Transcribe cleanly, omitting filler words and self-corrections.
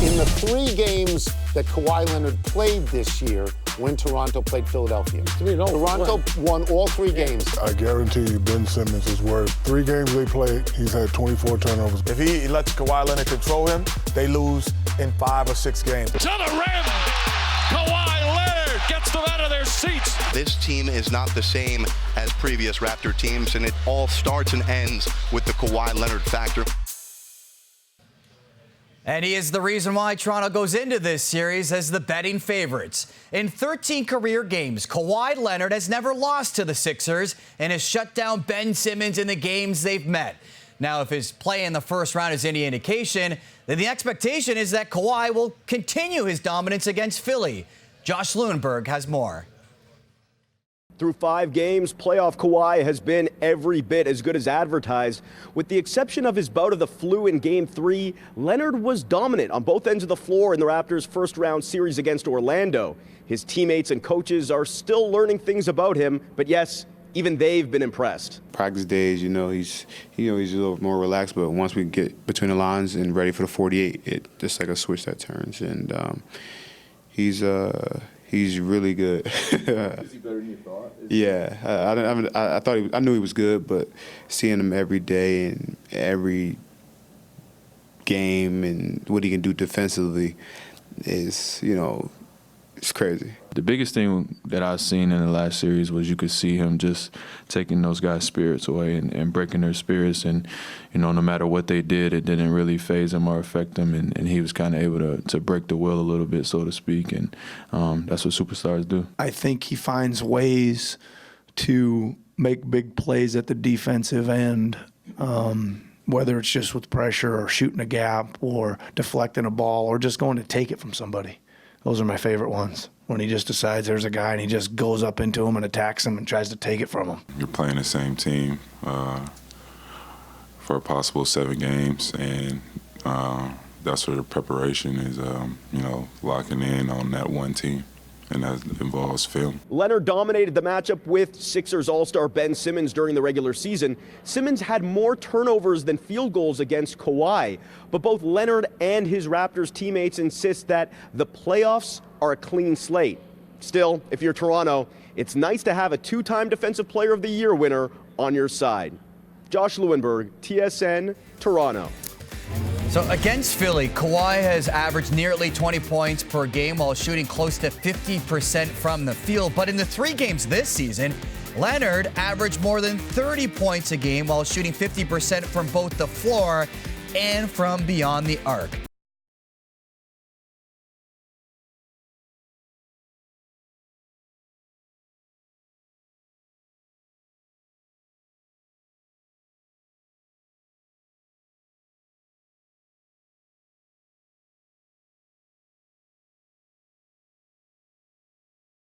In the 3 games that Kawhi Leonard played this year when Toronto played Philadelphia, Toronto won all 3 games. I guarantee you Ben Simmons is worth 3 games they played, he's had 24 turnovers. If he lets Kawhi Leonard control him, they lose in 5 or 6 games. To the rim! Kawhi Leonard gets them out of their seats. This team is not the same as previous Raptor teams, and it all starts and ends with the Kawhi Leonard factor. And he is the reason why Toronto goes into this series as the betting favorites. In 13 career games, Kawhi Leonard has never lost to the Sixers and has shut down Ben Simmons in the games they've met. Now, if his play in the first round is any indication, then the expectation is that Kawhi will continue his dominance against Philly. Josh Lewenberg has more. Through 5 games, playoff Kawhi has been every bit as good as advertised. With the exception of his bout of the flu in Game 3, Leonard was dominant on both ends of the floor in the Raptors' first-round series against Orlando. His teammates and coaches are still learning things about him, but yes, even they've been impressed. Practice days, he's a little more relaxed, but once we get between the lines and ready for the 48, it's just like a switch that turns, and he's really good. Is he better than you thought? Yeah, I knew he was good, but seeing him every day and every game and what he can do defensively is, it's crazy. The biggest thing that I've seen in the last series was you could see him just taking those guys' spirits away and breaking their spirits. And, no matter what they did, it didn't really faze him or affect them. And he was kind of able to break the will a little bit, so to speak. And that's what superstars do. I think he finds ways to make big plays at the defensive end, whether it's just with pressure or shooting a gap or deflecting a ball or just going to take it from somebody. Those are my favorite ones, when he just decides there's a guy and he just goes up into him and attacks him and tries to take it from him. You're playing the same team for a possible 7 games, and that's where the preparation is, locking in on that one team, and that involves film. Leonard dominated the matchup with Sixers All-Star Ben Simmons during the regular season. Simmons had more turnovers than field goals against Kawhi, but both Leonard and his Raptors teammates insist that the playoffs are a clean slate. Still, if you're Toronto, it's nice to have a 2-time Defensive Player of the Year winner on your side. Josh Lewenberg, TSN, Toronto. So against Philly, Kawhi has averaged nearly 20 points per game while shooting close to 50% from the field. But in the 3 games this season, Leonard averaged more than 30 points a game while shooting 50% from both the floor and from beyond the arc.